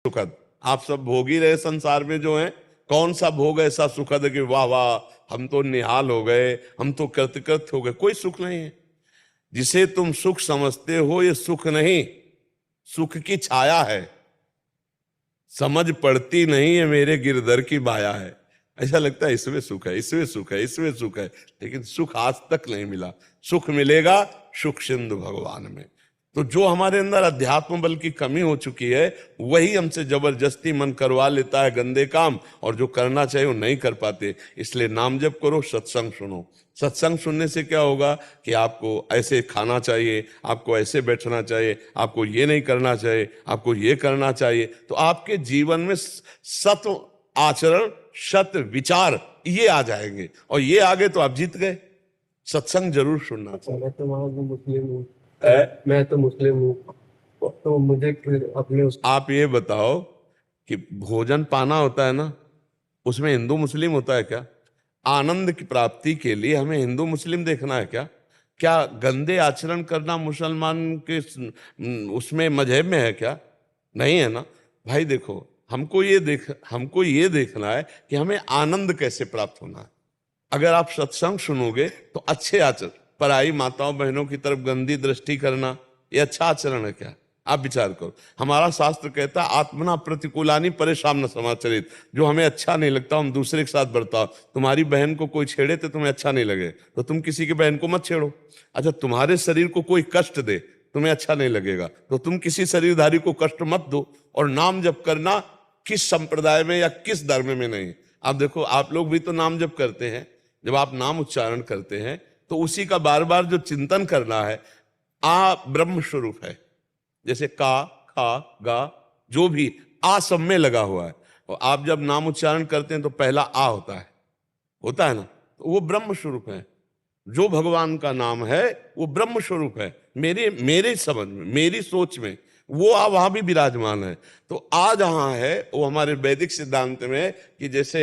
सुखद। आप सब भोग ही रहे संसार में जो है, कौन सा भोग ऐसा सुखद है कि वाह वाह हम तो निहाल हो गए, हम तो कृतकृत हो गए? कोई सुख नहीं है। जिसे तुम सुख समझते हो ये सुख नहीं, सुख की छाया है। समझ पड़ती नहीं है मेरे गिरधर की माया है। ऐसा लगता है इसमें सुख है, इसमें सुख है, इसमें सुख है, लेकिन सुख आज तक नहीं मिला। सुख मिलेगा सुख सिंधु भगवान में। तो जो हमारे अंदर अध्यात्म बल की कमी हो चुकी है, वही हमसे जबरदस्ती मन करवा लेता है गंदे काम, और जो करना चाहिए वो नहीं कर पाते। इसलिए नाम जप करो, सत्संग सुनो। सत्संग सुनने से क्या होगा कि आपको ऐसे खाना चाहिए, आपको ऐसे बैठना चाहिए, आपको ये नहीं करना चाहिए, आपको ये करना चाहिए। तो आपके जीवन में सत आचरण, सत विचार ये आ जाएंगे, और ये आ गए तो आप जीत गए। सत्संग जरूर सुनना चाहिए। मैं तो मुस्लिम हूँ, मैं तो मुस्लिम हूँ, तो मुझे अपने आप ये बताओ कि भोजन पाना होता है ना, उसमें हिंदू मुस्लिम होता है क्या? आनंद की प्राप्ति के लिए हमें हिंदू मुस्लिम देखना है क्या? क्या गंदे आचरण करना मुसलमान के उसमें मजहब में है क्या? नहीं है ना भाई। देखो, हमको ये देखना है कि हमें आनंद कैसे प्राप्त होना है। अगर आप सत्संग सुनोगे तो अच्छे आचरण, पराई माताओं बहनों की तरफ गंदी दृष्टि करना ये अच्छा आचरण है क्या? आप विचार करो। हमारा शास्त्र कहता है आत्मना प्रतिकूलानी परेशान न समाचरित। जो हमें अच्छा नहीं लगता हम दूसरे के साथ बर्ताव। तुम्हारी बहन को कोई छेड़े तो तुम्हें अच्छा नहीं लगे तो तुम किसी की बहन को मत छेड़ो। अच्छा, तुम्हारे शरीर को कोई कष्ट दे, तुम्हें अच्छा नहीं लगेगा तो तुम किसी शरीरधारी को कष्ट मत दो। और नाम जप करना किस संप्रदाय में या किस धर्म में नहीं। आप देखो, आप लोग भी तो नाम जप करते हैं। जब आप नाम उच्चारण करते हैं तो उसी का बार बार जो चिंतन करना है, आ ब्रह्म स्वरूप है। जैसे का, खा, गा, जो भी आ सब में लगा हुआ है। और आप जब नाम उच्चारण करते हैं तो पहला आ होता है ना, तो वो ब्रह्म स्वरूप है। जो भगवान का नाम है वो ब्रह्म स्वरूप है। मेरे समझ में, मेरी सोच में वो आ वहां भी विराजमान है। तो आ जहां है वो हमारे वैदिक सिद्धांत में कि जैसे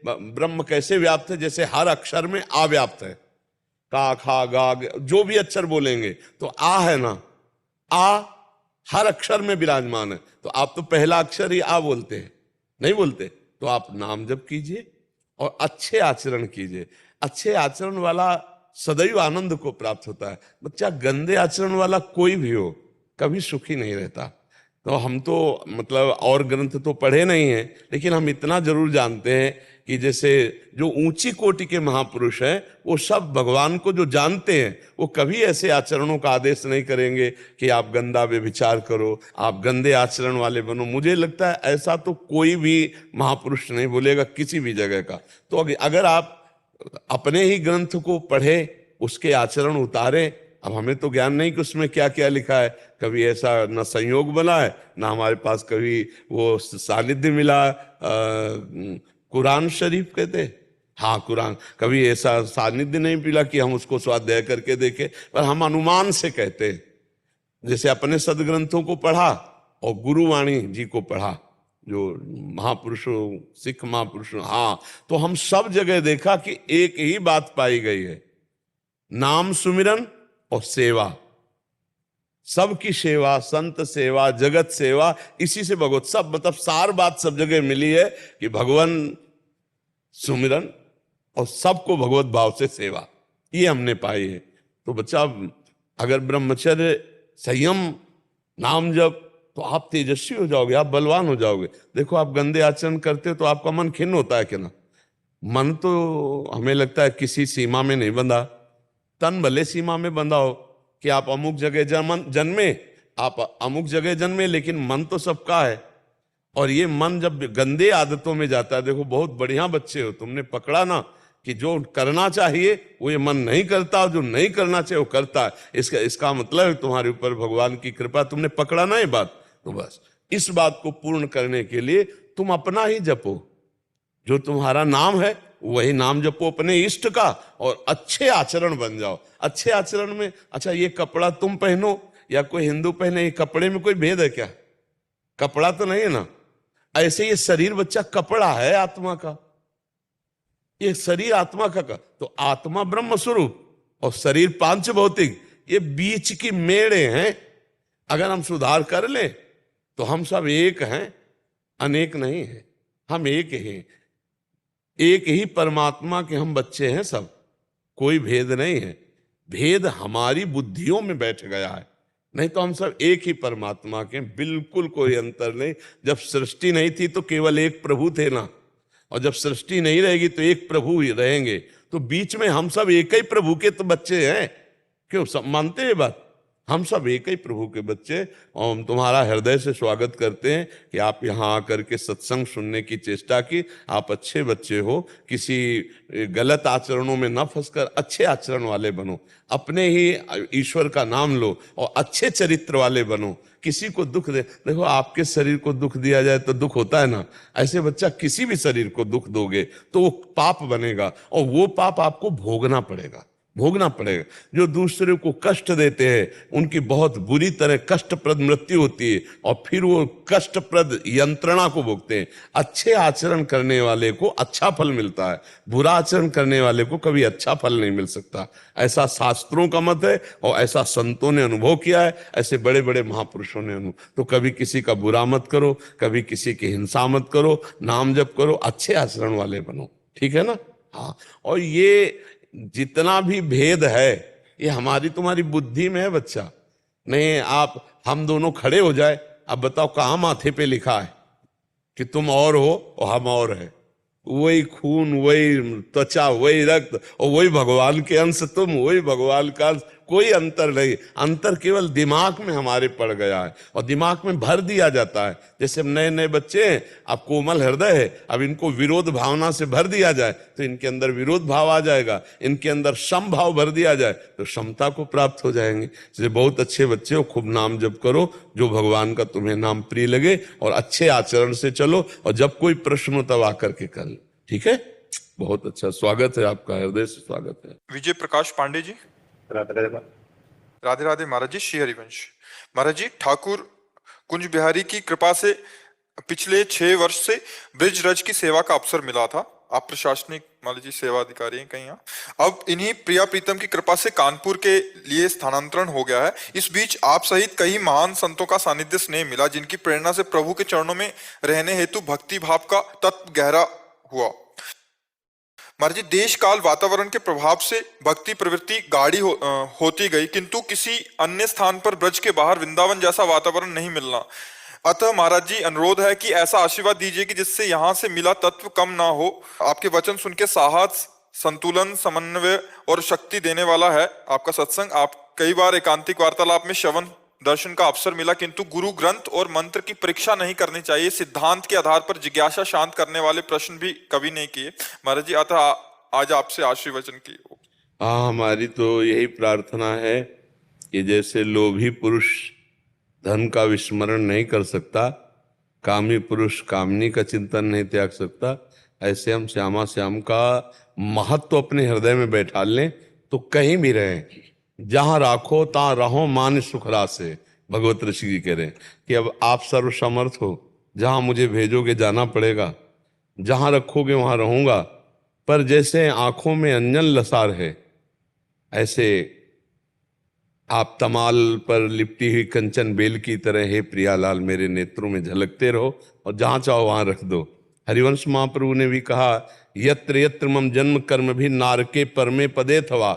ब्रह्म कैसे व्याप्त है, जैसे हर अक्षर में आ व्याप्त है। का, खा, गा, जो भी अक्षर बोलेंगे तो आ है ना, आ हर अक्षर में विराजमान है। तो आप तो पहला अक्षर ही आ बोलते हैं, नहीं बोलते? तो आप नाम जप कीजिए और अच्छे आचरण कीजिए। अच्छे आचरण वाला सदैव आनंद को प्राप्त होता है। बच्चा गंदे आचरण वाला कोई भी हो कभी सुखी नहीं रहता। तो हम तो मतलब और ग्रंथ तो पढ़े नहीं हैं, लेकिन हम इतना जरूर जानते हैं कि जैसे जो ऊंची कोटि के महापुरुष हैं वो सब भगवान को जो जानते हैं वो कभी ऐसे आचरणों का आदेश नहीं करेंगे कि आप गंदा व्यभिचार करो, आप गंदे आचरण वाले बनो। मुझे लगता है ऐसा तो कोई भी महापुरुष नहीं बोलेगा किसी भी जगह का। तो अगर आप अपने ही ग्रंथ को पढ़े, उसके आचरण उतारे। अब हमें तो ज्ञान नहीं कि उसमें क्या क्या लिखा है। कभी ऐसा न संयोग बना है, ना हमारे पास कभी वो सानिध्य मिला। कुरान शरीफ कहते, हाँ कुरान, कभी ऐसा सानिध्य नहीं मिला कि हम उसको स्वाध्याय करके देखें, पर हम अनुमान से कहते हैं। जैसे अपने सदग्रंथों को पढ़ा और गुरुवाणी जी को पढ़ा, जो महापुरुषों, सिख महापुरुषों, हाँ, तो हम सब जगह देखा कि एक ही बात पाई गई है, नाम सुमिरन और सेवा। सबकी सेवा, संत सेवा, जगत सेवा, इसी से भगवत सब मतलब सार बात सब जगह मिली है कि भगवान सुमिरन और सबको भगवत भाव से सेवा, ये हमने पाई है। तो बच्चा अगर ब्रह्मचर्य, संयम, नाम जप, तो आप तेजस्वी हो जाओगे, आप बलवान हो जाओगे। देखो, आप गंदे आचरण करते हो तो आपका मन खिन्न होता है कि ना? मन तो हमें लगता है किसी सीमा में नहीं बंधा। तन भले सीमा में बंधा हो कि आप अमुक जगह जन्मे, आप अमुक जगह जन्मे, लेकिन मन तो सबका है। और ये मन जब गंदे आदतों में जाता है, देखो बहुत बढ़िया बच्चे हो, तुमने पकड़ा ना कि जो करना चाहिए वो ये मन नहीं करता, और जो नहीं करना चाहिए वो करता है। इसका मतलब है तुम्हारे ऊपर भगवान की कृपा, तुमने पकड़ा ना ये बात। तो बस इस बात को पूर्ण करने के लिए तुम अपना ही जपो, जो तुम्हारा नाम है वही नाम जपो अपने इष्ट का, और अच्छे आचरण बन जाओ। अच्छे आचरण में, अच्छा ये कपड़ा तुम पहनो या कोई हिंदू पहने, ये कपड़े में कोई भेद है क्या? कपड़ा तो नहीं है ना। ऐसे ये शरीर बच्चा कपड़ा है आत्मा का, ये शरीर आत्मा का तो आत्मा ब्रह्म स्वरूप और शरीर पांच भौतिक, ये बीच की मेड़े हैं। अगर हम सुधार कर लें तो हम सब एक हैं। अनेक नहीं है, हम एक हैं, एक ही परमात्मा के हम बच्चे हैं सब, कोई भेद नहीं है। भेद हमारी बुद्धियों में बैठ गया है, नहीं तो हम सब एक ही परमात्मा के, बिल्कुल कोई अंतर नहीं। जब सृष्टि नहीं थी तो केवल एक प्रभु थे ना, और जब सृष्टि नहीं रहेगी तो एक प्रभु ही रहेंगे, तो बीच में हम सब एक ही प्रभु के तो बच्चे हैं। क्यों सब मानते हैं बात? हम सब एक ही प्रभु के बच्चे। और हम तुम्हारा हृदय से स्वागत करते हैं कि आप यहाँ आकर के सत्संग सुनने की चेष्टा की। आप अच्छे बच्चे हो, किसी गलत आचरणों में न फंसकर अच्छे आचरण वाले बनो, अपने ही ईश्वर का नाम लो और अच्छे चरित्र वाले बनो। किसी को दुख दे, देखो आपके शरीर को दुख दिया जाए तो दुख होता है ना, ऐसे बच्चा किसी भी शरीर को दुख दोगे तो वो पाप बनेगा, और वो पाप आपको भोगना पड़ेगा, भोगना पड़ेगा। जो दूसरे को कष्ट देते हैं उनकी बहुत बुरी तरह कष्टप्रद मृत्यु होती है, और फिर वो कष्टप्रद यंत्रणा को भोगते हैं। अच्छे आचरण करने वाले को अच्छा फल मिलता है, बुरा आचरण करने वाले को कभी अच्छा फल नहीं मिल सकता। ऐसा शास्त्रों का मत है और ऐसा संतों ने अनुभव किया है, ऐसे बड़े बड़े महापुरुषों ने अनुभव। तो कभी किसी का बुरा मत करो, कभी किसी की हिंसा मत करो, नाम जप करो, अच्छे आचरण वाले बनो, ठीक है ना? हाँ, और ये जितना भी भेद है ये हमारी तुम्हारी बुद्धि में है बच्चा। नहीं आप हम दोनों खड़े हो जाए, अब बताओ कहाँ माथे पे लिखा है कि तुम और हो और हम और है? वही खून, वही त्वचा, वही रक्त, और वही भगवान के अंश तुम, वही भगवान का अंश, कोई अंतर नहीं। अंतर केवल दिमाग में हमारे पड़ गया है और दिमाग में भर दिया जाता है। जैसे हम नए नए बच्चे हैं, अब कोमल हृदय है, अब इनको विरोध भावना से भर दिया जाए तो इनके अंदर विरोध भाव आ जाएगा, इनके अंदर सम भाव भर दिया जाए तो समता को प्राप्त हो जाएंगे। इसलिए बहुत अच्छे बच्चे हो, खूब नाम जप करो, जो भगवान का तुम्हें नाम प्रिय लगे, और अच्छे आचरण से चलो, और जब कोई प्रश्न हो तब आकर के कर लो, ठीक है? बहुत अच्छा, स्वागत है आपका, हृदय से स्वागत है। विजय प्रकाश पांडे जी। राधे राधे महाराज जी। श्री हरिवंश महाराज जी, ठाकुर कुंज बिहारी की कृपा से पिछले 6 वर्ष से ब्रिज रज की सेवा का अवसर मिला था। आप प्रशासनिक मान लीजिए सेवा अधिकारी हैं कहीं यहाँ। अब इन्हीं प्रिया प्रीतम की कृपा से कानपुर के लिए स्थानांतरण हो गया है। इस बीच आप सहित कई महान संतों का सानिध्य स्नेह मिला, जिनकी प्रेरणा से प्रभु के चरणों में रहने हेतु भक्ति भाव का तत्व गहरा हुआ। महाराज जी, देश काल वातावरण के प्रभाव से भक्ति प्रवृत्ति गाढ़ी होती गई, किंतु किसी अन्य स्थान पर ब्रज के बाहर वृंदावन जैसा वातावरण नहीं मिलना। अतः महाराज जी, अनुरोध है कि ऐसा आशीर्वाद दीजिए कि जिससे यहाँ से मिला तत्व कम ना हो। आपके वचन सुन के साहस, संतुलन, समन्वय और शक्ति देने वाला है आपका सत्संग। आप कई बार एकांतिक वार्तालाप में श्रवण दर्शन का अवसर मिला, किंतु गुरु ग्रंथ और मंत्र की परीक्षा नहीं करनी चाहिए, सिद्धांत के आधार पर जिज्ञासा शांत करने वाले प्रश्न भी कभी नहीं किए। महाराज जी, अतः आज आपसे आशीर्वचन की। हाँ, हमारी तो यही प्रार्थना है कि जैसे लोभी पुरुष धन का विस्मरण नहीं कर सकता, कामी पुरुष कामनी का चिंतन नहीं त्याग सकता, ऐसे हम श्यामा श्याम का महत्व अपने हृदय में बैठा लें तो कहीं भी रहें, जहां राखो तहां रहो मान सुखरा से। भगवत ऋषि जी कह रहे हैं कि अब आप सर्वसमर्थ हो, जहां मुझे भेजोगे जाना पड़ेगा, जहां रखोगे वहां रहूंगा। पर जैसे आंखों में अंजन लसार है, ऐसे आप तमाल पर लिपटी हुई कंचन बेल की तरह हे प्रियालाल मेरे नेत्रों में झलकते रहो, और जहां चाहो वहां रख दो। हरिवंश महाप्रभु ने भी कहा, यत्र यत्र मम जन्म कर्म भी नारके परमे पदे थवा।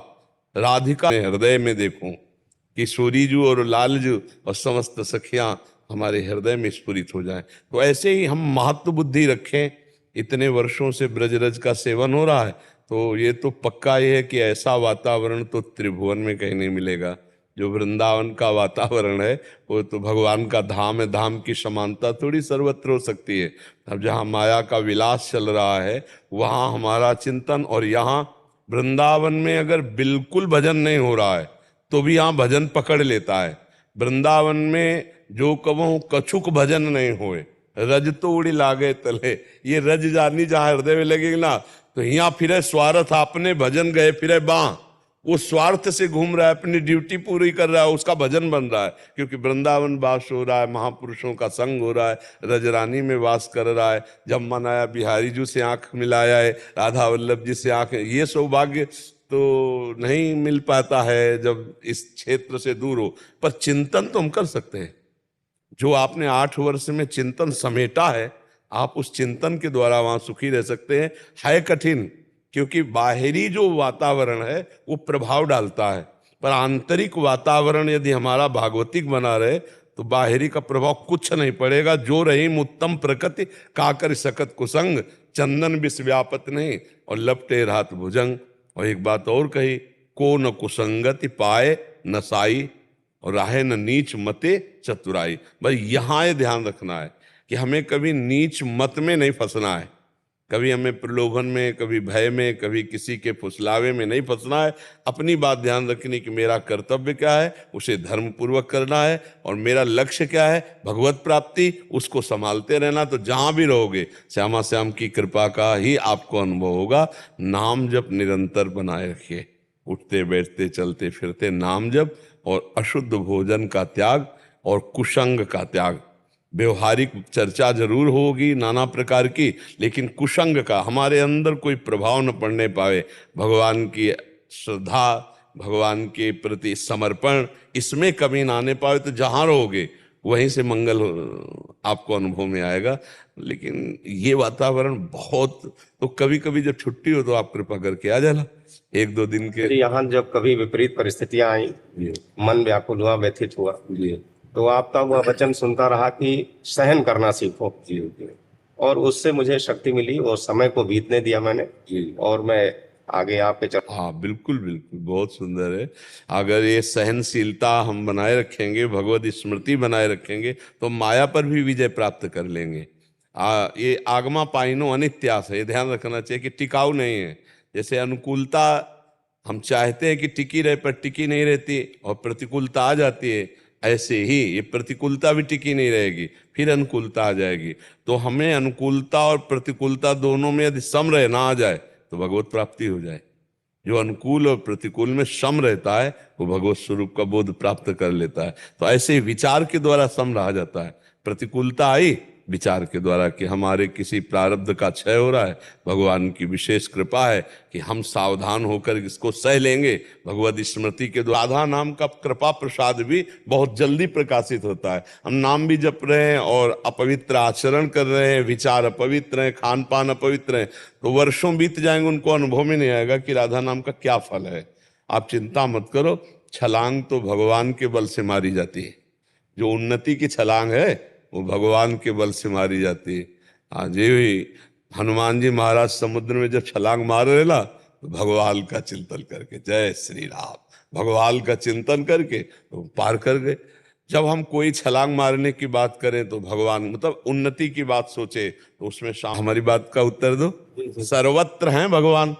राधिका हृदय में देखूं कि सूरीजू और लालजू और समस्त सखियां हमारे हृदय में स्फुरित हो जाएं। तो ऐसे ही हम महत्व बुद्धि रखें। इतने वर्षों से ब्रजरज का सेवन हो रहा है, तो ये तो पक्का ये है कि ऐसा वातावरण तो त्रिभुवन में कहीं नहीं मिलेगा। जो वृंदावन का वातावरण है वो तो भगवान का धाम है, धाम की समानता थोड़ी सर्वत्र हो सकती है। अब जहाँ माया का विलास चल रहा है वहाँ हमारा चिंतन, और यहाँ वृंदावन में अगर बिल्कुल भजन नहीं हो रहा है तो भी यहाँ भजन पकड़ लेता है। वृंदावन में जो कबहू कछुक भजन नहीं होए, रज तो उड़ी लागे तले, ये रज जानी जहाँ हृदय में लगेगी ना, तो यहाँ फिरे स्वार्थ आपने भजन गए फिरे बाँ। वो स्वार्थ से घूम रहा है, अपनी ड्यूटी पूरी कर रहा है, उसका भजन बन रहा है, क्योंकि वृंदावन वास हो रहा है, महापुरुषों का संग हो रहा है, रजरानी में वास कर रहा है। जब मन आया बिहारी जी से आंख मिलाया है, राधा वल्लभ जी से आंख, ये सौभाग्य तो नहीं मिल पाता है जब इस क्षेत्र से दूर हो। पर चिंतन तो हम कर सकते हैं। जो आपने 8 वर्ष में चिंतन समेटा है आप उस चिंतन के द्वारा वहां सुखी रह सकते हैं। है कठिन, क्योंकि बाहरी जो वातावरण है वो प्रभाव डालता है, पर आंतरिक वातावरण यदि हमारा भागवतिक बना रहे तो बाहरी का प्रभाव कुछ नहीं पड़ेगा। जो रही उत्तम प्रकृति काकर सकत कुसंग, चंदन विष व्यापत नहीं और लपटे रात भुजंग। और एक बात और कही, को न कुसंगति पाए न साई और राहे न नीच मते चतुराई। भाई यहाँ ये ध्यान रखना है कि हमें कभी नीच मत में नहीं फंसना है, कभी हमें प्रलोभन में, कभी भय में, कभी किसी के फुसलावे में नहीं फंसना है। अपनी बात ध्यान रखनी कि मेरा कर्तव्य क्या है, उसे धर्म पूर्वक करना है, और मेरा लक्ष्य क्या है, भगवत प्राप्ति, उसको संभालते रहना। तो जहां भी रहोगे श्यामा श्याम की कृपा का ही आपको अनुभव होगा। नाम जप निरंतर बनाए रखिए, उठते बैठते चलते फिरते नाम जप, और अशुद्ध भोजन का त्याग और कुसंग का त्याग। व्यवहारिक चर्चा जरूर होगी नाना प्रकार की, लेकिन कुसंग का हमारे अंदर कोई प्रभाव न पड़ने पावे। भगवान की श्रद्धा, भगवान के प्रति समर्पण, इसमें कमी ना आने पावे, तो जहां रहोगे वहीं से मंगल आपको अनुभव में आएगा। लेकिन ये वातावरण बहुत, तो कभी कभी जब छुट्टी हो तो आप कृपा करके आ जाना 1-2 दिन के। फिर यहाँ जब कभी विपरीत परिस्थितियां आई, मन व्याकुल हुआ, व्यथित हुआ, तो आपका वह वचन सुनता रहा कि सहन करना सीखो, और उससे मुझे शक्ति मिली, और समय को बीतने दिया मैंने, और मैं आगे आपके हाँ बिल्कुल बिल्कुल, बहुत सुंदर है। अगर ये सहनशीलता हम बनाए रखेंगे, भगवत स्मृति बनाए रखेंगे, तो माया पर भी विजय प्राप्त कर लेंगे। ये आगमा पाइनो अनित्यास है, ये ध्यान रखना चाहिए कि टिकाऊ नहीं है। जैसे अनुकूलता हम चाहते हैं कि टिकी रहे, पर टिकी नहीं रहती और प्रतिकूलता आ जाती है, ऐसे ही ये प्रतिकूलता भी टिकी नहीं रहेगी, फिर अनुकूलता आ जाएगी। तो हमें अनुकूलता और प्रतिकूलता दोनों में यदि सम रहना आ जाए तो भगवत प्राप्ति हो जाए। जो अनुकूल और प्रतिकूल में सम रहता है वो भगवत स्वरूप का बोध प्राप्त कर लेता है। तो ऐसे विचार के द्वारा सम रहा जाता है। प्रतिकूलता आई विचार के द्वारा कि हमारे किसी प्रारब्ध का क्षय हो रहा है, भगवान की विशेष कृपा है कि हम सावधान होकर इसको सह लेंगे। भगवत स्मृति के द्वारा राधा नाम का कृपा प्रसाद भी बहुत जल्दी प्रकाशित होता है। हम नाम भी जप रहे हैं और अपवित्र आचरण कर रहे हैं, विचार अपवित्र हैं, खान पान अपवित्र हैं, तो वर्षों बीत जाएंगे, उनको अनुभव में नहीं आएगा कि राधा नाम का क्या फल है। आप चिंता मत करो, छलांग तो भगवान के बल से मारी जाती है। जो उन्नति की छलांग है वो भगवान के बल से मारी जाती है। आज ये हनुमान जी महाराज समुद्र में जब छलांग मार रहे ना, तो भगवान का चिंतन करके, जय श्री राम, भगवान का चिंतन करके तो पार कर गए। जब हम कोई छलांग मारने की बात करें तो भगवान, मतलब उन्नति की बात सोचे, तो उसमें हमारी बात का उत्तर दो, सर्वत्र हैं भगवान।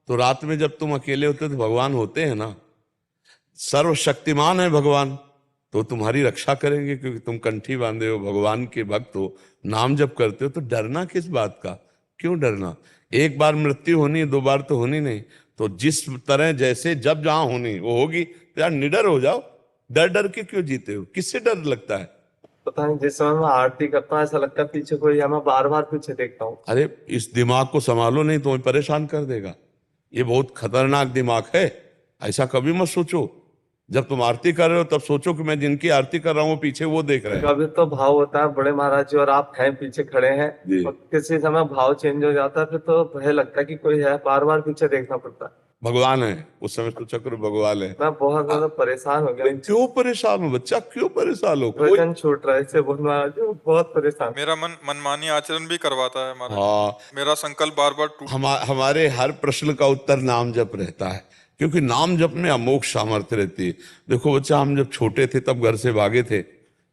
तो रात में जब तुम अकेले होते तो भगवान होते हैं ना, सर्वशक्तिमान है भगवान, तो तुम्हारी रक्षा करेंगे, क्योंकि तुम कंठी बांधे हो, भगवान के भक्त हो, नाम जप करते हो। तो डरना किस बात का, क्यों डरना? एक बार मृत्यु होनी है, 2 बार तो होनी नहीं। तो जिस तरह जैसे जब जहां होनी वो होगी, तो यार निडर हो जाओ। डर डर के क्यों जीते हो, किससे डर लगता है? पता नहीं, जिस समय मैं आरती करता हूँ ऐसा लगता है पीछे कोई है, मैं बार बार पीछे देखता हूँ। अरे इस दिमाग को संभालो, नहीं तो परेशान कर देगा। ये बहुत खतरनाक दिमाग है, ऐसा कभी मत सोचो। जब तुम आरती कर रहे हो तब सोचो कि मैं जिनकी आरती कर रहा हूँ पीछे वो देख रहे हैं। कभी तो भाव होता है बड़े महाराज जी और आप हैं पीछे खड़े हैं, और किसी समय भाव चेंज हो जाता है, फिर तो भय लगता है कि कोई है, बार बार पीछे देखना पड़ता है। भगवान है उस समय तो चक्र भगवान है। मैं बहुत ज्यादा परेशान हो गया। क्यों परेशान हो बच्चा, क्यों परेशान हो? वजन छूट रहा है इससे, बहुत महाराज जी बहुत परेशान। मेरा मन मनमानी आचरण भी करवाता है महाराज। हाँ, मेरा संकल्प बार बार टूट। हमारे हर प्रश्न का उत्तर नाम जप रहता है, क्योंकि नाम जप में अमोघ सामर्थ्य रहती है। देखो बच्चा, हम जब छोटे थे तब घर से भागे थे,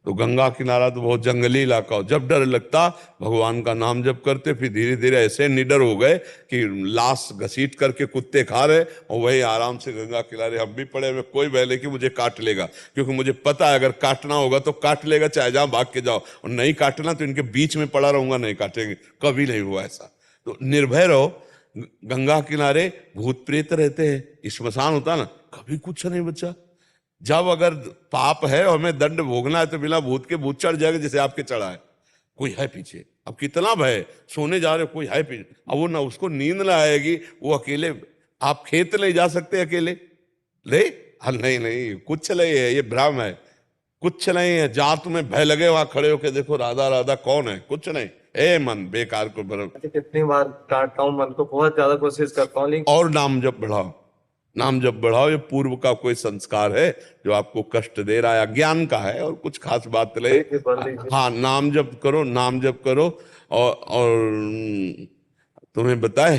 तो गंगा किनारा तो बहुत जंगली इलाका हो, जब डर लगता भगवान का नाम जप करते, फिर धीरे धीरे ऐसे निडर हो गए कि लाश घसीट करके कुत्ते खा रहे, और वही आराम से गंगा किनारे हम भी पड़े हुए, कोई भय नहीं कि मुझे काट लेगा, क्योंकि मुझे पता है अगर काटना होगा तो काट लेगा, चाहे जहां भाग के जाओ, और नहीं काटना तो इनके बीच में पड़ा रहूंगा, नहीं काटेंगे। कभी नहीं हुआ ऐसा। तो निर्भय रहो। गंगा किनारे भूत प्रेत रहते हैं, स्मशान होता ना, कभी कुछ नहीं बच्चा। जब अगर पाप है और हमें दंड भोगना है तो बिना भूत के भूत चढ़ जाएगा, जैसे आपके चढ़ा है। कोई है पीछे, अब कितना भय, सोने जा रहे हो कोई है पीछे, अब वो ना उसको नींद ना आएगी, वो अकेले, आप खेत नहीं जा सकते अकेले ले, नहीं नहीं कुछ नहीं है, ये भ्रम है, कुछ नहीं है। जहां तुम्हें भय लगे वहां खड़े होकर देखो राधा राधा कौन है, कुछ नहीं, ए मन बेकार को बर्बाद। कितनी बार काटता हूँ मन को, बहुत ज्यादा कोशिश करता हूँ, लेकिन और नाम जप बढ़ाओ, नाम जप बढ़ाओ। ये पूर्व का कोई संस्कार है जो आपको कष्ट दे रहा है, अज्ञान का है और कुछ खास बात नहीं। देखिए, बोल दीजिए। हाँ, नाम जप करो, नाम जप करो। और तुम्हें बताए,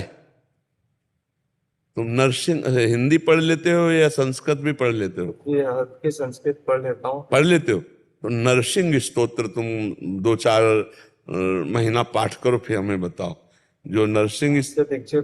तुम नर्सिंग हिंदी पढ़ लेते हो या संस्कृत भी पढ़ लेते हो? ये हल्की संस्कृत पढ़ लेता हूँ। पढ़ लेते हो तो नरसिंह स्तोत्र तुम 2-4 महीना पाठ करो, फिर हमें बताओ। जो नरसिंह दीक्षित